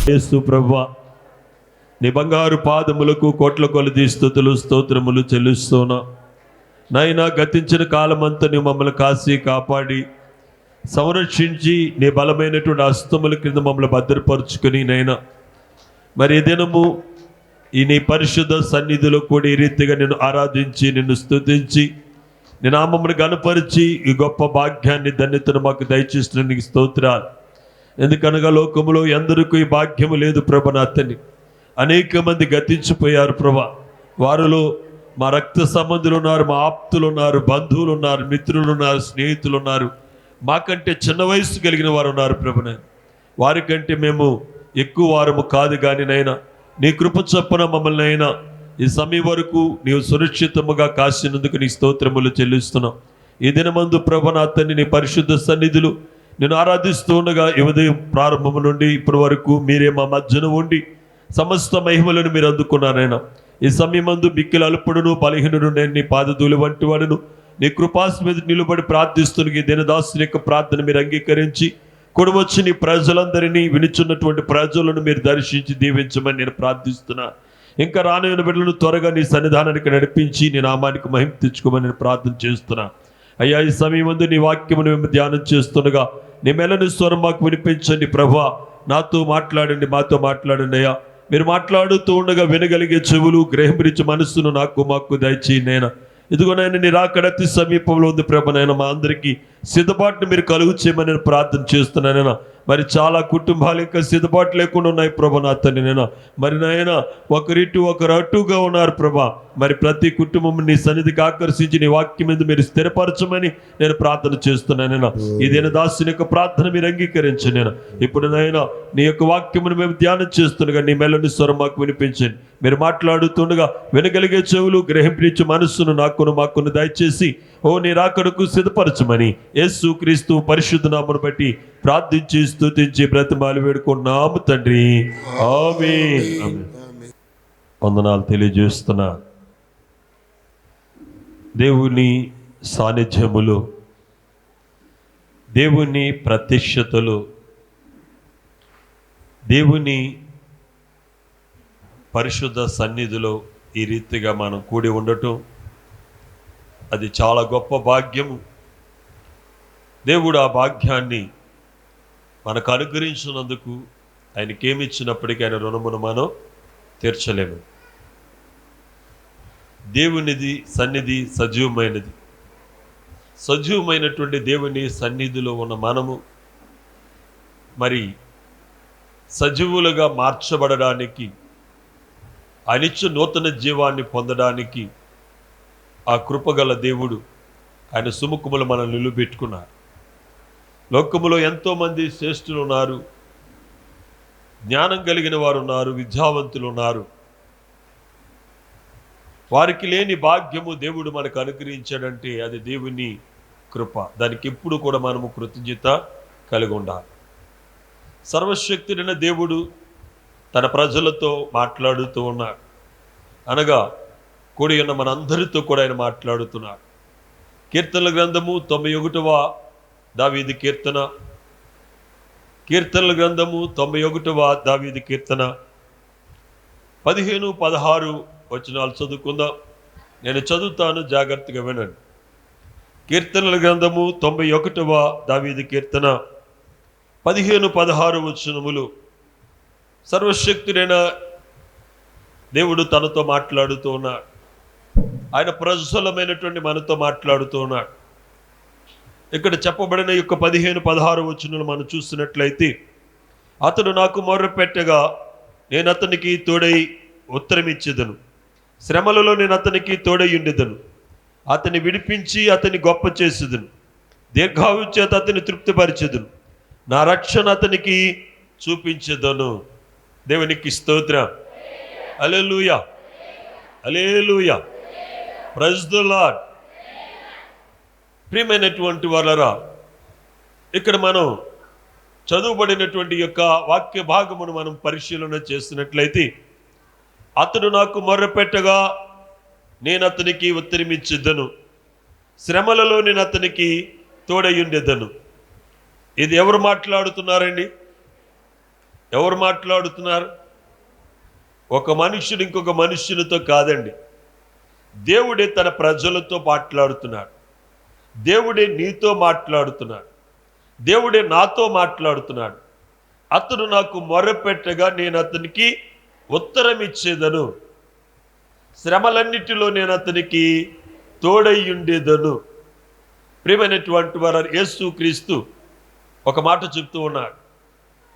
యేసు ప్రభువా, నీ బంగారు పాదములకు కోట్ల కొలది స్తుతులు స్తోత్రములు చెల్లిస్తున్నా. నైనా గతించిన కాలమంతా నీ మమ్మల్ని కాసి కాపాడి సంరక్షించి నీ బలమైనటువంటి హస్తముల క్రింద మమ్మల్ని భద్రపరుచుకుని నైనా మరి ఈ దినము ఈ నీ పరిశుద్ధ సన్నిధిలో కూడా ఈ రీతిగా నిన్ను ఆరాధించి నిన్ను స్తుతించి నీ నామమును గణపరిచి ఈ గొప్ప భాగ్యాన్ని ధన్యతను మాకు దయచేసిన నీకు స్తోత్రాలు. ఎందుకనగా లోకములో ఎందరికీ ఈ భాగ్యము లేదు ప్రభ. నా తండ్రి, అనేక మంది గతించిపోయారు ప్రభ. వారిలో మా రక్త సంబంధులు ఉన్నారు, మా ఆప్తులు ఉన్నారు, బంధువులు ఉన్నారు, మిత్రులు ఉన్నారు, స్నేహితులు ఉన్నారు, మాకంటే చిన్న వయసు కలిగిన వారు ఉన్నారు ప్రభున. వారికంటే మేము ఎక్కువ వారము కాదు కానీ నైనా నీ కృప చొప్పున మమ్మల్ని అయినా ఈ సమయం వరకు నీవు సురక్షితముగా కాసినందుకు నీ స్తోత్రములు చెల్లిస్తున్నాం. ఈ దినమందు ప్రభ నా తండ్రి, నీ పరిశుద్ధ సన్నిధులు నేను ఆరాధిస్తూ ఉండగా ఉదయం ప్రారంభం నుండి ఇప్పటి వరకు మీరే మా మధ్యన ఉండి సమస్త మహిమలను మీరు అందుకున్నారైనా. ఈ సమయమందు బిక్కిల అల్పుడును బలహీనుడు నేను నీ పాదధూళి వంటి వాడును. నీ కృపాస్ మీద నిలబడి ప్రార్థిస్తున్న ఈ దినదాసుని యొక్క ప్రార్థన మీరు అంగీకరించి కొడవచ్చి నీ ప్రజలందరినీ వినిచున్నటువంటి ప్రజలను మీరు దర్శించి దీవించమని నేను ప్రార్థిస్తున్నా. ఇంకా రానున్న బిడ్డలను త్వరగా నీ సన్నిధానానికి నడిపించి నీ నామానికి మహిమ తెచ్చుకోమని నేను ప్రార్థన చేస్తున్నా. అయ్యా, ఈ సమయం ముందు నీ వాక్యమును మేము ధ్యానం చేస్తుండగా నీ మెల్లని స్వరం మాకు వినిపించండి ప్రభువా. నాతో మాట్లాడండి, మాతో మాట్లాడండి అయ్యా. మీరు మాట్లాడుతూ ఉండగా వినగలిగే చెవులు, గ్రహించి మనస్సును మాకు దయచేయండి నైనా. ఇదిగోనైనా నీ రాకడ అతి సమీపంలో ఉంది ప్రభనైనా. మా అందరికీ సిద్ధపాటును మీరు కలుగు చేయమని నేను ప్రార్థన చేస్తున్నానైనా. మరి చాలా కుటుంబాలు ఇంకా సిద్ధపాటు లేకుండా ఉన్నాయి ప్రభా నా తండ్రి నైనా. మరి నాయనా ఒకరిటు ఒకరు అటుగా ఉన్నారు ప్రభా. మరి ప్రతి కుటుంబం నీ సన్నిధికి ఆకర్షించి నీ వాక్యం మీద మీరు స్థిరపరచమని నేను ప్రార్థన చేస్తున్నానైనా. ఇదేనా దాసుని యొక్క ప్రార్థన మీరు అంగీకరించండి నేను. ఇప్పుడు నైనా నీ యొక్క వాక్యమును మేము ధ్యానం చేస్తుండగా నీ మెల్లని స్వరం మాకు వినిపించండి. మీరు మాట్లాడుతుండగా వినగలిగే చెవులు, గ్రహింపించే మనస్సును మాకును దయచేసి నీ రాకడకు సిద్ధపరచమని యేసు క్రీస్తు పరిశుద్ధ నామమును బట్టి ప్రార్థించి స్తుతించి బ్రతిమాలి వేడుకున్నాము తండ్రి, ఆమేన్. వందనాలు తెలియజేస్తున్నా. దేవుని సాన్నిధ్యములు, దేవుని ప్రత్యక్షతలు, దేవుని పరిశుద్ధ సన్నిధిలో ఈ రీతిగా మనం కూడి ఉండటం అది చాలా గొప్ప భాగ్యము. దేవుడు ఆ భాగ్యాన్ని మనకు అనుగ్రహించినందుకు ఆయనకేమిచ్చినప్పటికీ ఆయన రుణమును మనం తీర్చలేము. దేవునిది సన్నిధి సజీవమైనది. సజీవమైనటువంటి దేవుని సన్నిధిలో ఉన్న మనము మరి సజీవులుగా మార్చబడడానికి, అనిత్య నూతన జీవాన్ని పొందడానికి ఆ కృపగల దేవుడు ఆయన సుముఖములు మనం నిలువబెట్టుకున్నారు. లోకములో ఎంతోమంది శ్రేష్ఠులు ఉన్నారు, జ్ఞానం కలిగిన వారు ఉన్నారు, విద్యావంతులు ఉన్నారు. వారికి లేని భాగ్యము దేవుడు మనకు అనుగ్రహించాడంటే అది దేవుని కృప. దానికి ఎప్పుడు కూడా మనము కృతజ్ఞత కలిగి ఉండాలి. సర్వశక్తుడైన దేవుడు తన ప్రజలతో మాట్లాడుతూ ఉన్నాడు. అనగా కూడి ఉన్న మనందరితో కూడా ఆయన మాట్లాడుతున్నాడు. కీర్తనల గ్రంథము 91వ దావీదు కీర్తన, కీర్తనల గ్రంథము 91వ దావీదు కీర్తన 15, 16 వచనాలు చదువుకుందాం. నేను చదువుతాను, జాగ్రత్తగా వినండి. కీర్తనల గ్రంథము 91వ దావీదు కీర్తన 15, 16 వచనములు. సర్వశక్తుడైన దేవుడు తనతో మాట్లాడుతూ ఉన్నాడు. ఆయన ప్రజలమైనటువంటి మనతో మాట్లాడుతూ ఉన్నాడు. ఇక్కడ చెప్పబడిన యొక్క 15, 16 వచనాలు మనం చూసినట్లయితే, అతడు నాకు మొర్ర పెట్టగా నేను అతనికి తోడై ఉత్తరమిచ్చేదను. శ్రమలలో నేను అతనికి తోడై ఉండేదను. అతన్ని విడిపించి అతన్ని గొప్ప చేసేదను. దీర్ఘాయు చేత అతన్ని తృప్తిపరిచేదను. నా రక్షణ అతనికి చూపించేదను. దేవునికి స్తోత్రం. హల్లెలూయా, హల్లెలూయా, ప్రైజ్ ది లార్డ్. ప్రియమైనటువంటి వారలారా, ఇక్కడ మనం చదువుబడినటువంటి యొక్క వాక్య భాగమును మనం పరిశీలన చేసినట్లయితే, అతడు నాకు మొర్రపెట్టగా నేను అతనికి ఉత్తరమిచ్చేదను. శ్రమలలో నేను అతనికి తోడయుండెదను. ఇది ఎవరు మాట్లాడుతున్నారండి? ఎవరు మాట్లాడుతున్నారు? ఒక మనుష్యుడు ఇంకొక మనుష్యునితో కాదండి. దేవుడే తన ప్రజలతో మాట్లాడుతున్నాడు. దేవుడే నీతో మాట్లాడుతున్నాడు. దేవుడే నాతో మాట్లాడుతున్నాడు. అతను నాకు మొర్రపెట్టగా నేను అతనికి ఉత్తరం ఇచ్చేదను, శ్రమలన్నిటిలో నేను అతనికి తోడయ్యుండేదను. ప్రియమైనటువంటి వారు, యేసు క్రీస్తు ఒక మాట చెప్తూ ఉన్నాడు.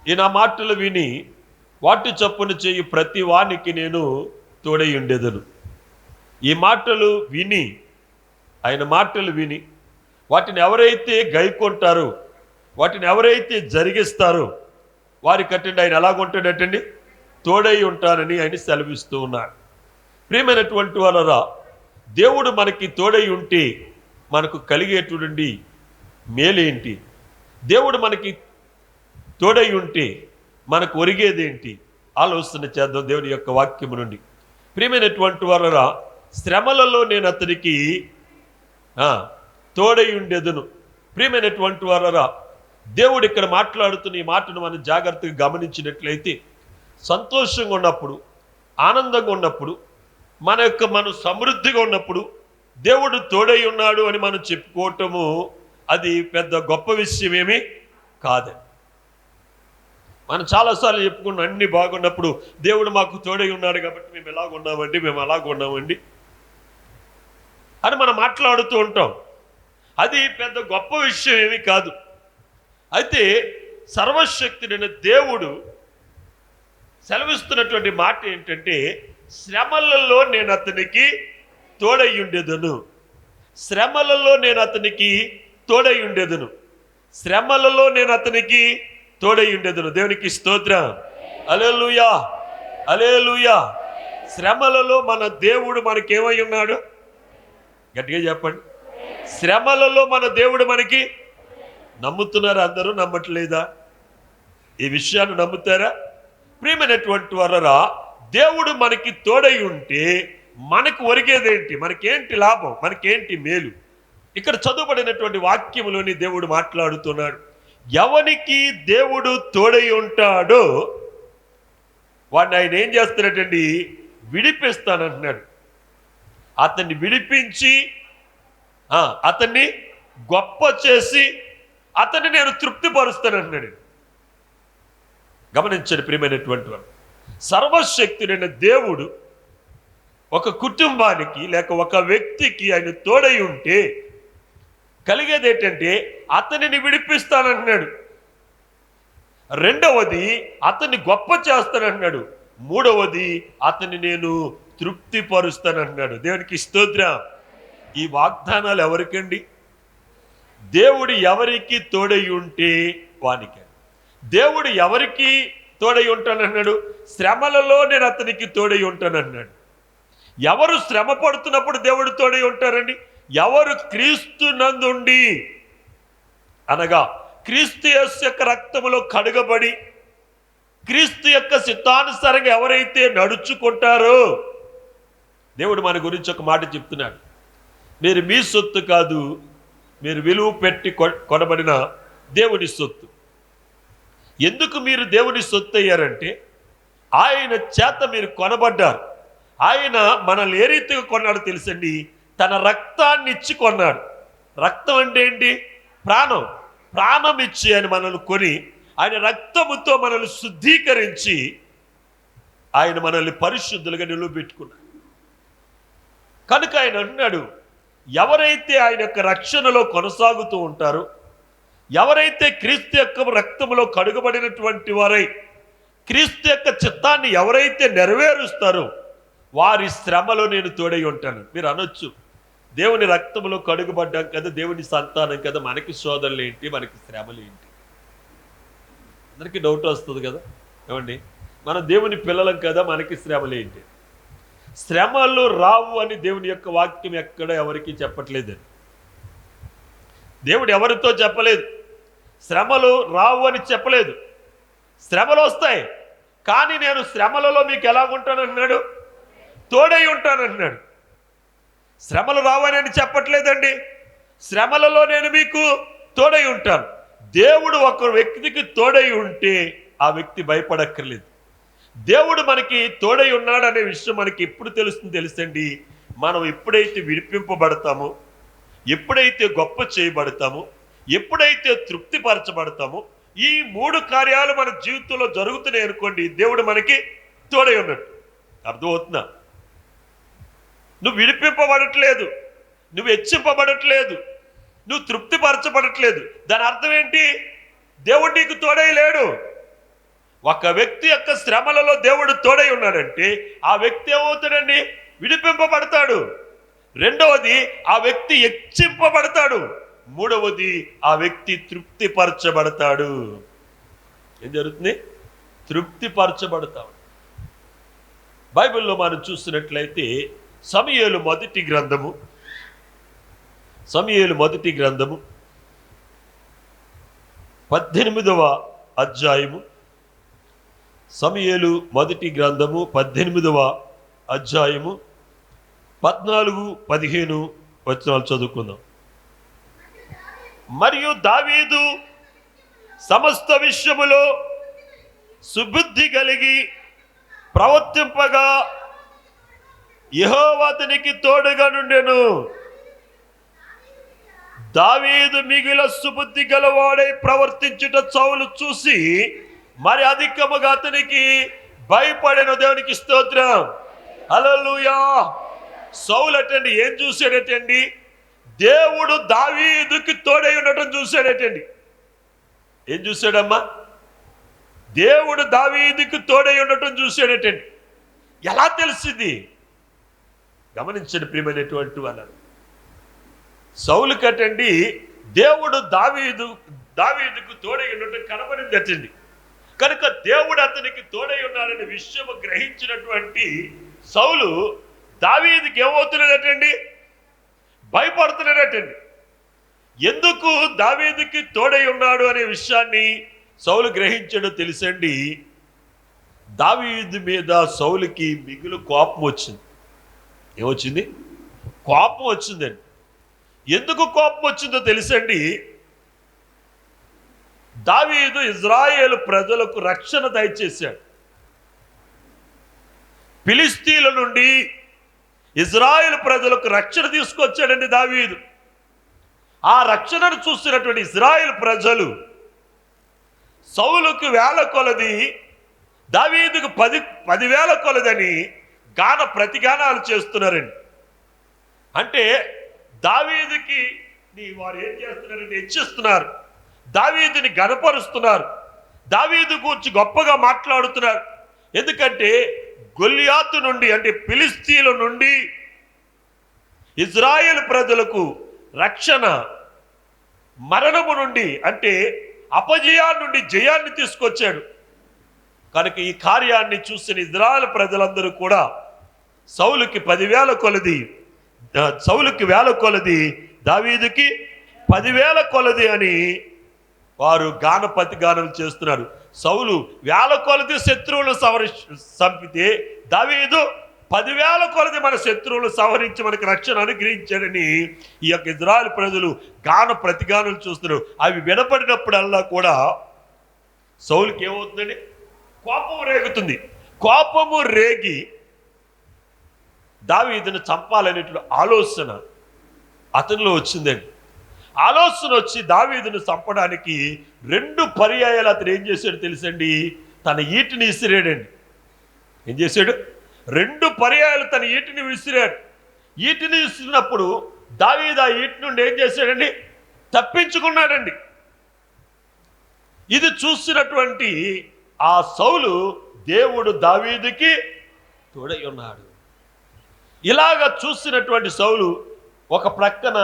ఈయన మాటలు విని వాటి చప్పున చేయి ప్రతి వానికి నేను తోడయ్యుండేదను. ఈ మాటలు విని, ఆయన మాటలు విని వాటిని ఎవరైతే గైకొంటారో, వాటిని ఎవరైతే జరిగిస్తారో వారికట్టండి ఆయన ఎలాగుంటాడటండి? తోడై ఉంటానని ఆయన సెలవిస్తూ ఉన్నాడు. ప్రియమైనటువంటి వాళ్ళరా, దేవుడు మనకి తోడై ఉంటే మనకు కలిగేటువంటి మేలేంటి? దేవుడు మనకి తోడై ఉంటే మనకు ఒరిగేదేంటి? ఆలోచన చేద్దాం దేవుని యొక్క వాక్యము నుండి. ప్రియమైనటువంటి వాళ్ళరా, శ్రమలలో నేను అతనికి తోడై ఉండేదను. ప్రియమైనటువంటి వాళ్ళరా, దేవుడు ఇక్కడ మాట్లాడుతున్న ఈ మాటను మనం జాగ్రత్తగా గమనించినట్లయితే, సంతోషంగా ఉన్నప్పుడు, ఆనందంగా ఉన్నప్పుడు, మనం సమృద్ధిగా ఉన్నప్పుడు దేవుడు తోడై ఉన్నాడు అని మనం చెప్పుకోవటము అది పెద్ద గొప్ప విషయం ఏమీ కాదండి. మనం చాలాసార్లు చెప్పుకున్నాం, అన్ని బాగున్నప్పుడు దేవుడు మాకు తోడై ఉన్నాడు కాబట్టి మేము ఎలాగున్నామండి, మేము అలాగున్నామండి అని మనం మాట్లాడుతూ ఉంటాం. అది పెద్ద గొప్ప విషయం ఏమీ కాదు. అయితే సర్వశక్తుడైన దేవుడు సెలవిస్తున్నటువంటి మాట ఏంటంటే, శ్రమలలో నేను అతనికి తోడయ్యుండేదను. శ్రమలలో నేను అతనికి తోడయ్యుండేదను. శ్రమలలో నేను అతనికి తోడయ్యుండేదను. దేవునికి స్తోత్రం. హల్లెలూయా, హల్లెలూయా. శ్రమలలో మన దేవుడు మనకేమై ఉన్నాడు? గట్టిగా చెప్పండి. శ్రమలలో మన దేవుడు మనకి, నమ్ముతున్నారా? అందరూ నమ్మట్లేదా? ఈ విషయాన్ని నమ్ముతారా? ప్రియమైనటువంటి వారరా, దేవుడు మనకి తోడై ఉంటే మనకు ఒరిగేదేంటి? మనకేంటి లాభం? మనకేంటి మేలు? ఇక్కడ చదువుబడినటువంటి వాక్యములోని దేవుడు మాట్లాడుతున్నాడు. ఎవనికి దేవుడు తోడై ఉంటాడో వాడిని ఆయన ఏం చేస్తాడటండి? విడిపిస్తానంటున్నాడు. అతన్ని విడిపించి అతన్ని గొప్ప చేసి అతన్ని నేను తృప్తిపరుస్తానంటున్నాడు. గమనించండి ప్రియమైనటువంటి వారు, సర్వశక్తుడైన దేవుడు ఒక కుటుంబానికి లేక ఒక వ్యక్తికి ఆయన తోడై ఉంటే కలిగేది ఏంటంటే అతనిని విడిపిస్తానంటున్నాడు. రెండవది, అతన్ని గొప్ప చేస్తానంటున్నాడు. మూడవది, అతన్ని నేను తృప్తిపరుస్తానంటున్నాడు. దేవునికి స్తోత్రం. ఈ వాగ్దానాలు ఎవరికండి? దేవుడు ఎవరికి తోడై ఉంటే వానికి. దేవుడు ఎవరికి తోడై ఉంటానన్నాడు? శ్రమలలో నేను అతనికి తోడై ఉంటానన్నాడు. ఎవరు శ్రమ పడుతున్నప్పుడు దేవుడు తోడై ఉంటారండి? ఎవరు క్రీస్తు నందుండి, అనగా క్రీస్తు యొక్క రక్తములో కడుగబడి క్రీస్తు యొక్క చిత్తానుసారంగా ఎవరైతే నడుచుకుంటారో, దేవుడు మన గురించి ఒక మాట చెప్తున్నాడు. మీరు మీ సొత్తు కాదు, మీరు విలువ పెట్టి కొనబడిన దేవుని సొత్తు. ఎందుకు మీరు దేవుని సొత్తు అయ్యారంటే ఆయన చేత మీరు కొనబడ్డారు. ఆయన మనల్ని ఏ రీతిగా కొన్నాడు తెలుసండి? తన రక్తాన్ని ఇచ్చి కొన్నాడు. రక్తం అంటే ఏంటి? ప్రాణం. ప్రాణం ఇచ్చి ఆయన మనల్ని కొని ఆయన రక్తముతో మనల్ని శుద్ధీకరించి ఆయన మనల్ని పరిశుద్ధులుగా నిలబెట్టుకున్నాడు. కనుక ఆయన అన్నాడు, ఎవరైతే ఆయన యొక్క రక్షణలో కొనసాగుతూ ఉంటారో, ఎవరైతే క్రీస్తు యొక్క రక్తములో కడుగబడినటువంటి వారై క్రీస్తు యొక్క చిత్తాన్ని ఎవరైతే నెరవేరుస్తారో వారి శ్రమలో నేను తోడై ఉంటాను. మీరు అనొచ్చు, దేవుని రక్తములో కడుగుబడ్డాం కదా, దేవుని సంతానం కదా, మనకి శోధనలు ఏంటి, మనకి శ్రమలు ఏంటి? అందరికీ డౌట్ వస్తుంది కదా, ఏమండి? మనం దేవుని పిల్లలం కదా, మనకి శ్రమలు ఏంటి? శ్రమలు రావు అని దేవుని యొక్క వాక్యం ఎక్కడ ఎవరికి చెప్పట్లేదు. దేవుడు ఎవరితో చెప్పలేదు శ్రమలు రావు అని చెప్పలేదు. శ్రమలు వస్తాయి, కానీ నేను శ్రమలలో మీకు ఎలాగుంటానన్నాడు? తోడై ఉంటానంటున్నాడు. శ్రమలు రావని చెప్పట్లేదండి. శ్రమలలో నేను మీకు తోడై ఉంటాను. దేవుడు ఒక వ్యక్తికి తోడై ఉంటే ఆ వ్యక్తి భయపడక్కర్లేదు. దేవుడు మనకి తోడై ఉన్నాడు అనే విషయం మనకి ఎప్పుడు తెలుసండి, మనం ఎప్పుడైతే విడిపింపబడతామో, ఎప్పుడైతే గొప్ప చేయబడతామో, ఎప్పుడైతే తృప్తిపరచబడతామో, ఈ 3 కార్యాలు మన జీవితంలో జరుగుతున్నాయి అనుకోండి, దేవుడు మనకి తోడై ఉన్నట్టు. అర్థమవుతుందా? నువ్వు విడిపింపబడట్లేదు, నువ్వు హెచ్చింపబడట్లేదు, నువ్వు తృప్తిపరచబడట్లేదు. దాని అర్థం ఏంటి? దేవుడు నీకు తోడై లేడు. ఒక వ్యక్తి యొక్క శ్రమలలో దేవుడు తోడై ఉన్నాడంటే ఆ వ్యక్తి ఏమవుతాడండి? విడిపింపబడతాడు. రెండవది, ఆ వ్యక్తి హెచ్చింపబడతాడు. మూడవది, ఆ వ్యక్తి తృప్తిపరచబడతాడు. ఏం జరుగుతుంది? తృప్తిపరచబడతాడు. బైబిల్లో మనం చూసినట్లయితే సమూయేలు మొదటి గ్రంథము 18వ అధ్యాయము, సమూయేలు మొదటి గ్రంథము 18వ అధ్యాయము 14-15 వచనాలు చదువుకుందాం. మరియు దావీదు సమస్త విషయములో సుబుద్ధి కలిగి ప్రవర్తింపగా యెహోవా అతనికి తోడుగా నుండెను. దావీదు మిగిలిన సుబుద్ధి గలవాడై ప్రవర్తించుట సౌలు చూసి మరి అధికముగా అతనికి భయపడెను. దేవునికి స్తోత్రం, హల్లెలూయా. సౌలు అటండి ఏం చూశాడటండి? దేవుడు దావీదుకి తోడై ఉండటం చూశాడటండి. ఏం చూశాడమ్మా? దేవుడు దావీదుకి తోడై ఉండటం చూశాడటండి. ఎలా తెలిసింది? గమనించండి ప్రియమైనటువంటి వాళ్ళను. సౌలు కటండి దేవుడు దావీదుకు తోడై ఉండటం కనబడిందటండి. కనుక దేవుడు అతనికి తోడై ఉన్నాడనే విషయం గ్రహించినటువంటి సౌలు దావీదుకి ఏమవుతున్నాడటండి? భయపడుతున్నాడటండి. ఎందుకు దావీదుకి తోడై ఉన్నాడు అనే విషయాన్ని సౌలు గ్రహించడం తెలుసండి. దావీదు మీద సౌలుకి మిగులు కోపం వచ్చింది. ఏమొచ్చింది? కోపం వచ్చిందండి. ఎందుకు కోపం వచ్చిందో తెలుసండి. దావీదు ఇజ్రాయేలు ప్రజలకు రక్షణ దయచేశాడు. ఫిలిస్తీన్ల నుండి ఇజ్రాయేలు ప్రజలకు రక్షణ తీసుకొచ్చాడండి దావీదు. ఆ రక్షణను చూస్తున్నటువంటి ఇజ్రాయేలు ప్రజలు సౌలుకు 1000 కొలది, దావీదుకు 10,000 కొలదని గాన ప్రతిగానాలు చేస్తున్నారండి. అంటే దావీదుకి వారు ఏం చేస్తున్నారంటే హెచ్చిస్తున్నారు, దావీదుని గణపరుస్తున్నారు, దావీదు గురించి గొప్పగా మాట్లాడుతున్నారు. ఎందుకంటే గొల్లియాతు నుండి, అంటే ఫిలిస్తీన్ల నుండి ఇజ్రాయేల్ ప్రజలకు రక్షణ, మరణము నుండి అంటే అపజయాల నుండి జయాన్ని తీసుకొచ్చాడు. కనుక ఈ కార్యాన్ని చూసిన ఇజ్రాయేల్ ప్రజలందరూ కూడా సౌలుకి 10,000 కొలది, సౌలుకి 1000 కొలది, దావీదుకి 10,000 కొలది అని వారు గానం చేస్తున్నారు. సౌలు 1000 కొలది శత్రువులు చంపితే దావీదు 10,000 కొలది మన శత్రువులు సంహరించి మనకు రక్షణ అనుగ్రహించాడని ఈ యొక్క ఇజ్రాయేల్ ప్రజలు ప్రతిగానం చూస్తున్నారు. అవి వినపడినప్పుడల్లా కూడా సౌలుకి ఏమవుతుందండి? కోపం రేగుతుంది. కోపము రేగి దావీదును చంపాలనేటువంటి ఆలోచన అతనిలో వచ్చిందండి. ఆలోచన వచ్చి దావీదును చంపడానికి 2 పర్యాయాలు అతను ఏం చేశాడు తెలుసండి? తన ఈటిని విసిరాడండి. ఏం చేశాడు? 2 పర్యాయాలు తన ఈటిని విసిరాడు. ఈటిని విసిరినప్పుడు దావీదు ఆ ఈటి నుండి ఏం చేశాడండి? తప్పించుకున్నాడండి. ఇది చూసినటువంటి ఆ సౌలు, దేవుడు దావీదుకి తోడై ఉన్నాడు. ఇలాగా చూసినటువంటి సౌలు ఒక ప్రక్కన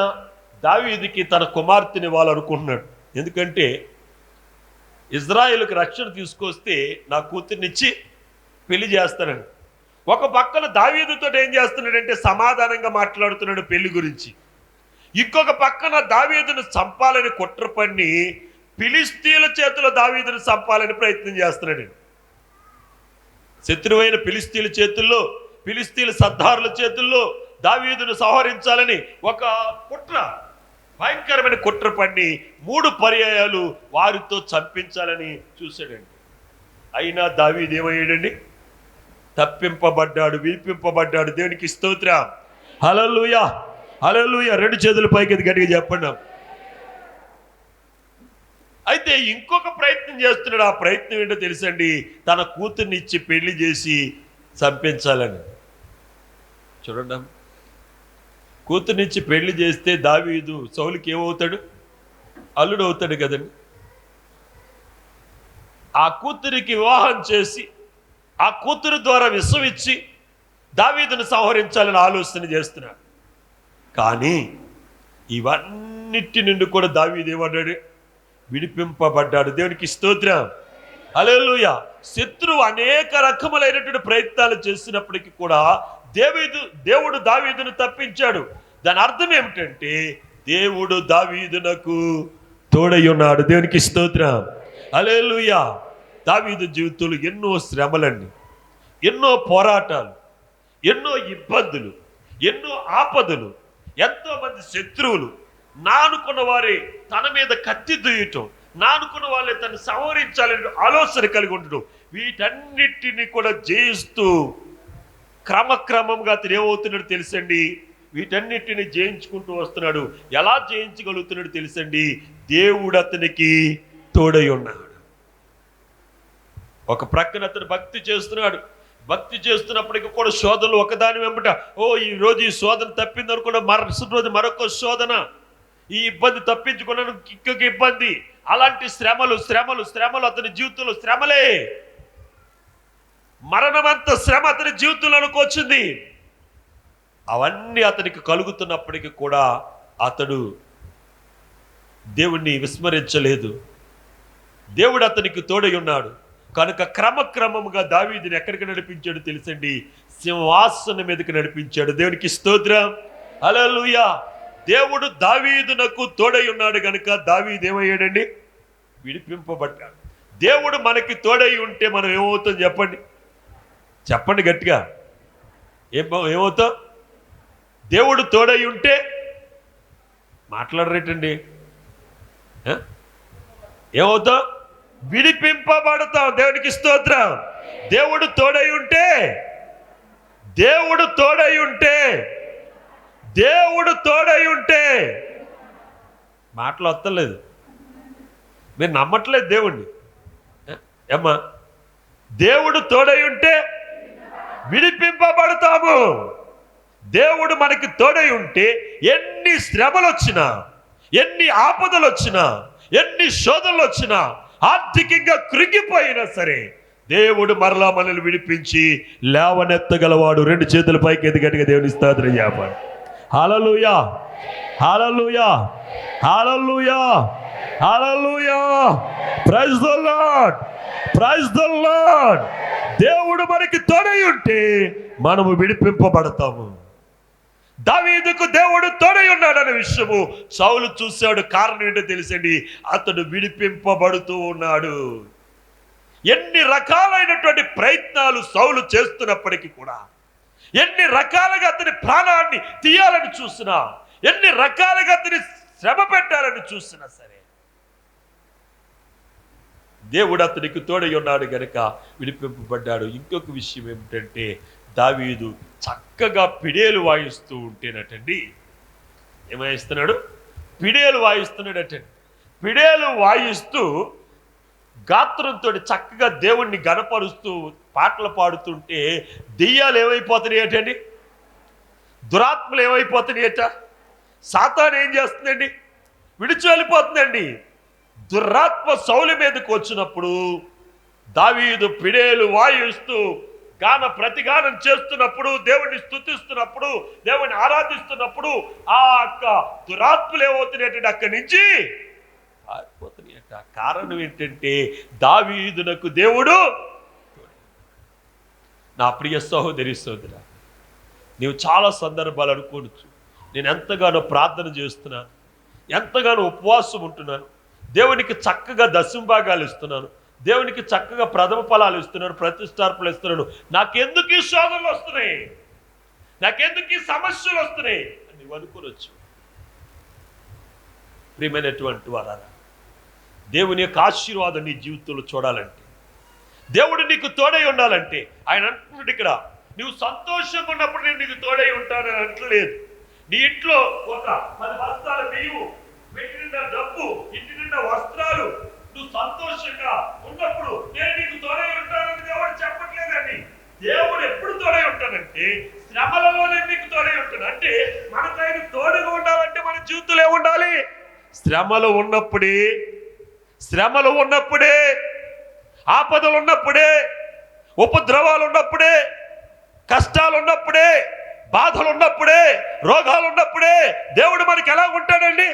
దావీదుకి తన కుమార్తెని ఇవ్వాలనుకుంటున్నాడు. ఎందుకంటే ఇజ్రాయేలుకి రక్షణ తీసుకొస్తే నా కూతుర్నిచ్చి పెళ్లి చేస్తానని. ఒక పక్కన దావీదుతో ఏం చేస్తున్నాడంటే సమాధానంగా మాట్లాడుతున్నాడు పెళ్లి గురించి. ఇంకొక పక్కన దావీదును చంపాలని కుట్ర పన్ని ఫిలిస్తీన్ల చేతిలో దావీదును చంపాలని ప్రయత్నం చేస్తున్నాడు. శత్రువైన ఫిలిస్తీన్ల చేతుల్లో, ఫిలిస్తీన్ల సర్దారుల చేతుల్లో దావీదును సంహరించాలని ఒక కుట్ర, భయంకరమైన కుట్ర పన్ని 3 పర్యాయాలు వారితో చంపించాలని చూశాడండి. అయినా దావీదు ఏమయ్యాడండి? తప్పింపబడ్డాడు, విడిపింపబడ్డాడు. దేవునికి స్తోత్రం. హల్లెలూయా, హల్లెలూయా. రెండు చేతులు పైకి గట్టిగా చెప్పండి. అయితే ఇంకొక ప్రయత్నం చేస్తున్నాడు. ఆ ప్రయత్నం ఏంటో తెలుసండి? తన కూతుర్ని ఇచ్చి పెళ్లి చేసి చంపించాలని. చూడండి, కూతుర్నిచ్చి పెళ్లి చేస్తే దావీదు సౌలుకి ఏమవుతాడు? అల్లుడు అవుతాడు కదండి. ఆ కూతురికి వివాహం చేసి ఆ కూతురు ద్వారా విషం ఇచ్చి దావీదును సంహరించాలని ఆలోచన చేస్తున్నాడు. కానీ ఇవన్నిటి నుండి కూడా దావీదు ఏమన్నాడు? విడిపింపబడ్డాడు. దేవునికి స్తోత్రం. హల్లెలూయా. శత్రువు అనేక రకములైనటువంటి ప్రయత్నాలు చేసినప్పటికీ కూడా దేవుడు దావీదును తప్పించాడు. దాని అర్థం ఏమిటంటే దేవుడు దావీదునకు తోడై ఉన్నాడు. దేవునికి స్తోత్రం. హల్లెలూయా. దావీదు జీవితంలో ఎన్నో శ్రమలండి, ఎన్నో పోరాటాలు, ఎన్నో ఇబ్బందులు, ఎన్నో ఆపదలు, ఎంతో మంది శత్రువులు, నానుకున్న వారే తన మీద కత్తి దుయ్యటం, నానుకున్న వాళ్ళే తను సంహరించాలని ఆలోచన కలిగి ఉండటం, వీటన్నిటిని కూడా జయిస్తూ క్రమక్రమంగా అతను ఏమవుతున్నాడు తెలుసండి? వీటన్నిటిని జయించుకుంటూ వస్తున్నాడు. ఎలా జయించగలుగుతున్నాడు తెలుసండి? దేవుడు అతనికి తోడై ఉన్నాడు. ఒక ప్రక్కన అతను భక్తి చేస్తున్నాడు. భక్తి చేస్తున్నప్పటికీ కూడా శోధనలు ఒకదాని వెంబట, ఈ రోజు ఈ శోధన తప్పింది అనుకున్న మరుసటి రోజు మరొక శోధన, ఈ ఇబ్బంది తప్పించుకున్నాను ఇంకొక ఇబ్బంది. అలాంటి శ్రమలు శ్రమలు శ్రమలు అతని జీవితంలో శ్రమలే. మరణమంత శ్రమ అతని జీవితంలోకి వచ్చింది. అవన్నీ అతనికి కలుగుతున్నప్పటికీ కూడా అతడు దేవుణ్ణి విస్మరించలేదు. దేవుడు అతనికి తోడై ఉన్నాడు కనుక క్రమక్రమముగా దావీదుని ఎక్కడికి నడిపించాడు తెలుసండి? సింహాసనం మీదకి నడిపించాడు. దేవునికి స్తోత్రం. హల్లెలూయా. దేవుడు దావీదునకు తోడై ఉన్నాడు కనుక దావీదు ఏమయ్యాడండి? విడిపింపబడ్డాడు. దేవుడు మనకి తోడై ఉంటే మనం ఏమవుతాం చెప్పండి? చెప్పండి గట్టిగా. ఏమవుతాం? దేవుడు తోడై ఉంటే మాట్లాడరేటండి. ఏమవుతాం? విడిపింపబడతాం. దేవునికి స్తోత్రం. దేవుడు తోడై ఉంటే, దేవుడు తోడై ఉంటే, దేవుడు తోడై ఉంటే మాటలు వస్తలేదు. మీరు నమ్మట్లేదు దేవుణ్ణి. ఏమ్మా? దేవుడు తోడై ఉంటే విడిపింపబడతాము. దేవుడు మనకి తోడై ఉంటే ఎన్ని శ్రమలు వచ్చినా, ఎన్ని ఆపదలు వచ్చినా, ఎన్ని శోధనలు వచ్చినా, ఆర్థికంగా కృంగిపోయినా సరే దేవుడు మరలా మనల్ని విడిపించి లేవనెత్తగలవాడు. రెండు చేతుల పైకి ఎదిగట్టుగా దేవుని స్తోత్రం చెప్పండి. Hallelujah, hallelujah, hallelujah, hallelujah. Praise the Lord, praise the Lord. దేవుడు మనకి తోడై ఉంటే మనము విడిపింపబడతాము. దావీదుకు దేవుడు తోడై ఉన్నాడనే విషయము సౌలు చూశాడు. కారణం ఏంటో తెలుసండి? అతడు విడిపింపబడుతూ ఉన్నాడు. ఎన్ని రకాలైనటువంటి ప్రయత్నాలు సౌలు చేస్తున్నప్పటికీ కూడా, ఎన్ని రకాలుగా అతని ప్రాణాన్ని తీయాలని చూసినా, ఎన్ని రకాలుగా అతని శ్రమ పెట్టాలని చూసినా సరే దేవుడు అతనికి తోడై ఉన్నాడు గనుక విడిపింపబడ్డాడు. ఇంకొక విషయం ఏమిటంటే దావీదు చక్కగా పిడేలు వాయిస్తూ ఉంటేనటండి. ఏం వాయిస్తున్నాడు? పిడేలు వాయిస్తున్నాడటండి. పిడేలు వాయిస్తూ గాత్రంతో చక్కగా దేవుణ్ణి గణపరుస్తూ పాటలు పాడుతుంటే దెయ్యాలు ఏమైపోతున్నాయి ఏటండి? దురాత్మలు ఏమైపోతున్నాయి ఏట? సాతాను ఏం చేస్తుందండి? విడిచి వెళ్ళిపోతుందండి. దురాత్మ సౌలు మీదకి వచ్చినప్పుడు దావీదు పిడేలు వాయిస్తూ ప్రతిగానం చేస్తున్నప్పుడు, దేవుణ్ణి స్తుతిస్తున్నప్పుడు, దేవుణ్ణి ఆరాధిస్తున్నప్పుడు ఆ దురాత్మలు ఏమవుతున్నాయంటే అక్కడి నుంచి పారిపోతున్నాయట. కారణం ఏంటంటే దావీదునకు దేవుడు. నా ప్రియ సహోదరి సోదరా, నీవు చాలా సందర్భాలు అనుకోవచ్చు, నేను ఎంతగానో ప్రార్థన చేస్తున్నాను, ఎంతగానో ఉపవాసం ఉంటున్నాను, దేవునికి చక్కగా దశంభాగాలు ఇస్తున్నాను, దేవునికి చక్కగా ప్రథమ ఫలాలు ఇస్తున్నాను, ప్రతిష్టార్పణలు ఇస్తున్నాను, నాకెందుకు ఈ శోధనలు వస్తున్నాయి, నాకెందుకు ఈ సమస్యలు వస్తున్నాయి అని నువ్వు అనుకోవచ్చు. ప్రియమైనటువంటి వారా, దేవుని యొక్క ఆశీర్వాదం నీ జీవితంలో చూడాలంటే, దేవుడు నీకు తోడై ఉండాలంటే ఆయన అంటున్నాడు ఇక్కడ, నువ్వు సంతోషంగా ఉన్నప్పుడు నేను నీకు తోడై ఉంటానని అంటలేదు. నీ ఇంట్లో ఒక 10 బస్తాల బియ్యము, ఇంటి నిండా డబ్బు, ఇంటి నిండా వస్త్రాలు, నువ్వు సంతోషంగా ఉన్నప్పుడు నేను నీకు తోడై ఉంటానని దేవుడు చెప్పట్లేదండి. దేవుడు ఎప్పుడు తోడై ఉంటానంటే శ్రమలలోనే నీకు తోడై ఉంటాడు. అంటే మనకు ఆయన తోడుగా ఉండాలంటే మన జీవితంలో ఏముండాలి? శ్రమలు ఉన్నప్పుడే, ఆపదలు ఉన్నప్పుడే, ఉపద్రవాలు ఉన్నప్పుడే, కష్టాలు ఉన్నప్పుడే, బాధలు ఉన్నప్పుడే, రోగాలు ఉన్నప్పుడే దేవుడు మనకి ఎలా ఉంటాడండి?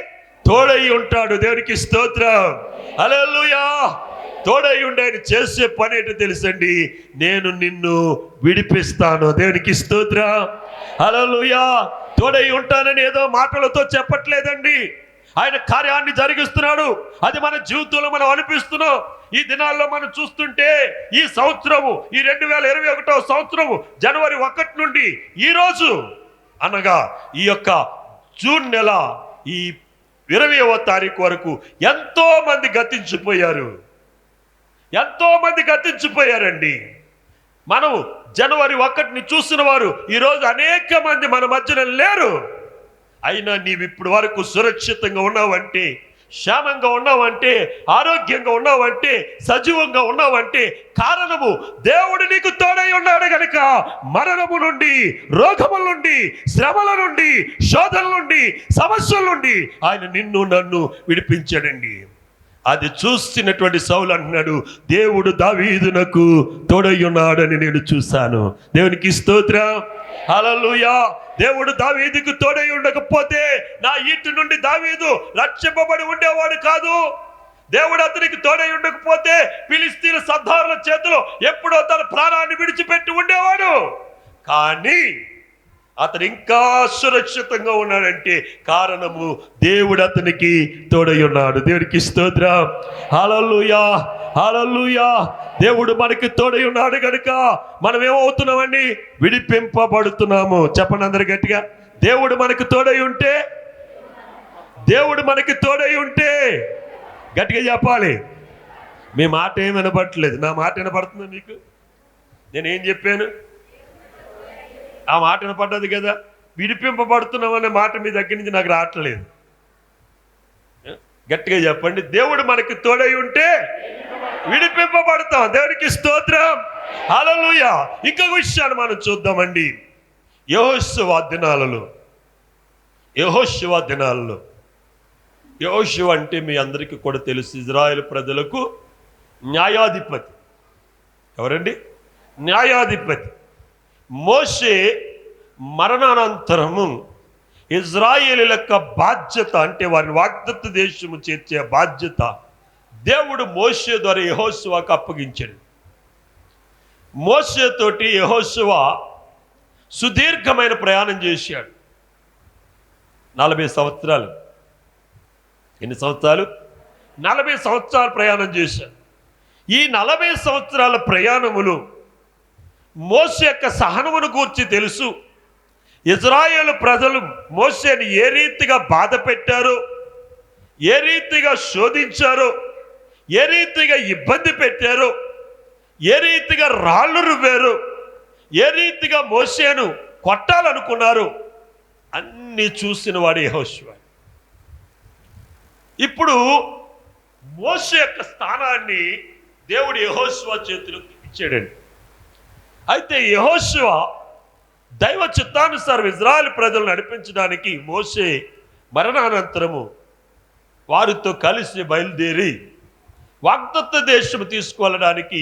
తోడై ఉంటాడు. దేవునికి స్తోత్రం, హల్లెలూయా. తోడై ఉండి ఆయన చేసే పని ఏంటో తెలుసండి, నేను నిన్ను విడిపిస్తాను. దేవునికి స్తోత్రం, హల్లెలూయా. తోడై ఉంటానని ఏదో మాటలతో చెప్పట్లేదండి, ఆయన కార్యాన్ని జరిగిస్తున్నాడు. అది మన జీవితంలో మనం అనిపిస్తున్నాం. ఈ దినాల్లో మనం చూస్తుంటే ఈ సంవత్సరము, ఈ 2021వ సంవత్సరము జనవరి 1 నుండి ఈ రోజు అనగా ఈ యొక్క జూన్ నెల ఈ 20వ తారీఖు వరకు ఎంతో మంది గతించిపోయారండి. మనం జనవరి 1ని చూసిన వారు ఈరోజు అనేక మంది మన మధ్యన లేరు. అయినా నీవు ఇప్పటి వరకు సురక్షితంగా ఉన్నావంటే, క్షేమంగా ఉన్నావంటే, ఆరోగ్యంగా ఉన్నావంటే, సజీవంగా ఉన్నావంటే కారణము దేవుడు నీకు తోడై ఉన్నాడు గనుక మరణము నుండి, రోగముల నుండి, శ్రమల నుండి, శోధనల నుండి, సమస్యల నుండి ఆయన నిన్ను నన్ను విడిపించాడండి. అది చూస్తున్నటువంటి సౌలు అంటున్నాడు, దేవుడు దావీదునకు తోడై ఉన్నాడని నేను చూశాను. దేవునికి స్తోత్రం, హల్లెలూయా. దేవుడు దావీదుకు తోడై ఉండకపోతే నా ఇంటి నుండి దావీదు రక్షింపబడి ఉండేవాడు కాదు. దేవుడు అతనికి తోడై ఉండకపోతే ఫిలిష్తీయుల సర్దారుల చేతిలో ఎప్పుడో తన ప్రాణాన్ని విడిచిపెట్టి ఉండేవాడు. కానీ అతను ఇంకా సురక్షితంగా ఉన్నాడంటే కారణము దేవుడు అతనికి తోడై ఉన్నాడు. దేవునికి స్తోత్రం, హల్లెలూయా, హల్లెలూయా. దేవుడు మనకి తోడై ఉన్నాడు కనుక మనం ఏమవుతున్నామండి? విడిపింపబడుతున్నాము. చెప్పండి అందరు గట్టిగా, దేవుడు మనకి తోడై ఉంటే గట్టిగా చెప్పాలి. మీ మాట ఏమి వినపడట్లేదు, నా మాట వినపడుతుందా మీకు? నేనేం చెప్పాను? ఆ మాట వినపడ్డది కదా. విడిపింపబడుతున్నాం అనే మాట మీ దగ్గర నుంచి నాకు రావట్లేదు. గట్టిగా చెప్పండి, దేవుడు మనకి తోడై ఉంటే విడిపింపబడతాం. దేవునికి స్తోత్రం, హల్లెలూయా. ఇంకొక విషయాన్ని మనం చూద్దామండి. యెహోషువ దినాలలో యెహోషువ అంటే మీ అందరికీ కూడా తెలుసు, ఇజ్రాయేల్ ప్రజలకు న్యాయాధిపతి. ఎవరండి? న్యాయాధిపతి. మోషే మరణానంతరము ఇజ్రాయేలీల యొక్క బాధ్యత, అంటే వారిని వాగ్దత్త దేశము చేర్చే బాధ్యత దేవుడు మోషే ద్వారా యెహోషువకు అప్పగించాడు. మోషేతోటి యెహోషువ సుదీర్ఘమైన ప్రయాణం చేశాడు. 40 సంవత్సరాలు. ఎన్ని సంవత్సరాలు? 40 సంవత్సరాలు ప్రయాణం చేశాడు. ఈ 40 సంవత్సరాల ప్రయాణములు మోషే యొక్క సహనమును గూర్చి తెలుసు. ఇజ్రాయేలు ప్రజలు మోషేని ఏ రీతిగా బాధ పెట్టారో, ఏ రీతిగా శోధించారో, ఏ రీతిగా ఇబ్బంది పెట్టారో, ఏ రీతిగా రాళ్ళు రువ్వారో, ఏ రీతిగా మోషేను కొట్టాలనుకున్నారు, అన్నీ చూసిన వాడు యెహోషువ. ఇప్పుడు మోషే యొక్క స్థానాన్ని దేవుడు యెహోషువ చేతిలోకి ఇచ్చాడండి. అయితే యెహోషువ దైవ చిత్తానుసారం ఇజ్రాయెల్ ప్రజలను నడిపించడానికి మోషే మరణానంతరము వారితో కలిసి బయలుదేరి వాగ్దత్త దేశం తీసుకువెళ్ళడానికి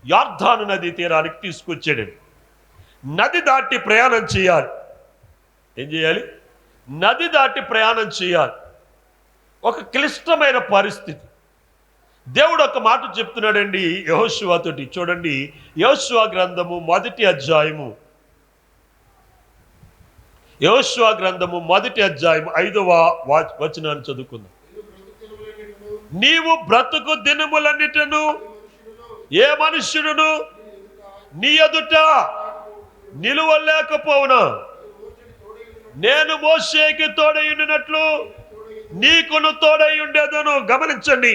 యొర్దాను నది తీరానికి తీసుకొచ్చాడు. నది దాటి ప్రయాణం చేయాలి. ఏం చేయాలి? నది దాటి ప్రయాణం చేయాలి. ఒక క్లిష్టమైన పరిస్థితి. దేవుడు ఒక మాట చెప్తున్నాడండి యెహోషువతోటి. చూడండి, యెహోషువ గ్రంథము 1వ అధ్యాయము, యెహోషువ గ్రంథము 1వ అధ్యాయము 5వ వచనాన్ని చదువుకుందాం. నీవు బ్రతుకు దినములన్నిటను ఏ మనుష్యుడును నీ ఎదుట నిలువలేకపోవునా, నేను మోషేకి తోడై ఉండినట్లు నీకును తోడై ఉండేదను. గమనించండి,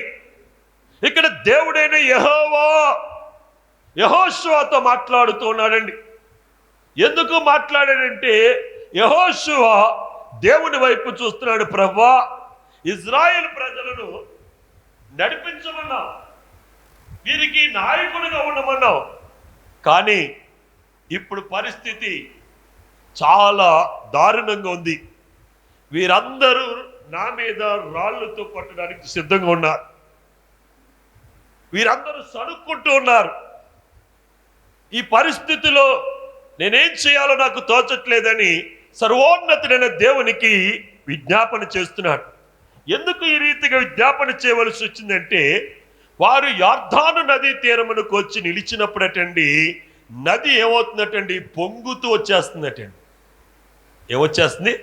ఇక్కడ దేవుడైన యెహోవా యెహోషువతో మాట్లాడుతూ ఉన్నాడండి. ఎందుకు మాట్లాడాడంటే యెహోషువ దేవుని వైపు చూస్తున్నాడు. ప్రభువా, ఇజ్రాయేల్ ప్రజలను నడిపించమన్నావు, వీరికి నాయకుడిగా ఉండమన్నావు, కానీ ఇప్పుడు పరిస్థితి చాలా దారుణంగా ఉంది. వీరందరూ నా మీద రాళ్లతో కొట్టడానికి సిద్ధంగా ఉన్నారు. వీరందరూ సణుక్కుంటూ ఉన్నారు. ఈ పరిస్థితిలో నేనేం చేయాలో నాకు తోచట్లేదని సర్వోన్నతుడైన దేవునికి విజ్ఞాపన చేస్తున్నాడు. ఎందుకు ఈ రీతిగా విజ్ఞాపన చేయవలసి వచ్చిందంటే, వారు యొర్దాను నదీ తీరమునకు వచ్చి నిలిచినప్పుడటండి, నది ఏమవుతుందటండి, పొంగుతూ వచ్చేస్తుందటండి. ఏమొచ్చేస్తుంది?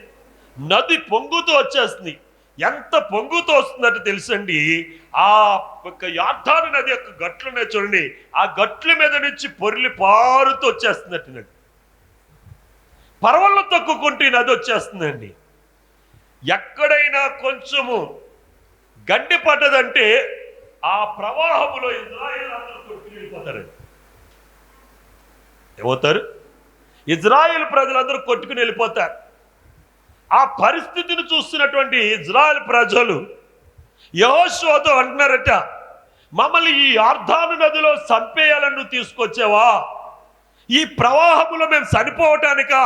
నది పొంగుతూ వచ్చేస్తుంది. ఎంత పొంగుతూ వస్తుందంటే తెలుసండి, ఆ యొర్దాను నది యొక్క గట్లు ఉన్నాయి చూడండి, ఆ గట్ల మీద నుంచి పొర్లి పారుతూ వచ్చేస్తుందట నది. పర్వల్లో తొక్కుకుంటూ నది వచ్చేస్తుందండి. ఎక్కడైనా కొంచెము గడ్డి పడ్డదంటే ఆ ప్రవాహములో ఇజ్రాయేల్ అందరూ కొట్టుకుని వెళ్ళిపోతారండి. ఏమవుతారు? ఇజ్రాయేల్ ప్రజలందరూ కొట్టుకుని వెళ్ళిపోతారు. ఆ పరిస్థితిని చూస్తున్నటువంటి ఇజ్రాయేల్ ప్రజలు యెహోషువతో అంటున్నారట, మమ్మల్ని ఈ యొర్దాను నదిలో చంపేయాలని నువ్వు తీసుకొచ్చావా? ఈ ప్రవాహములో మేము చనిపోవటానికా?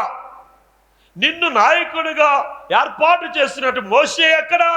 నిన్ను నాయకుడిగా ఏర్పాటు చేసినట్టు మోషే ఎక్కడా?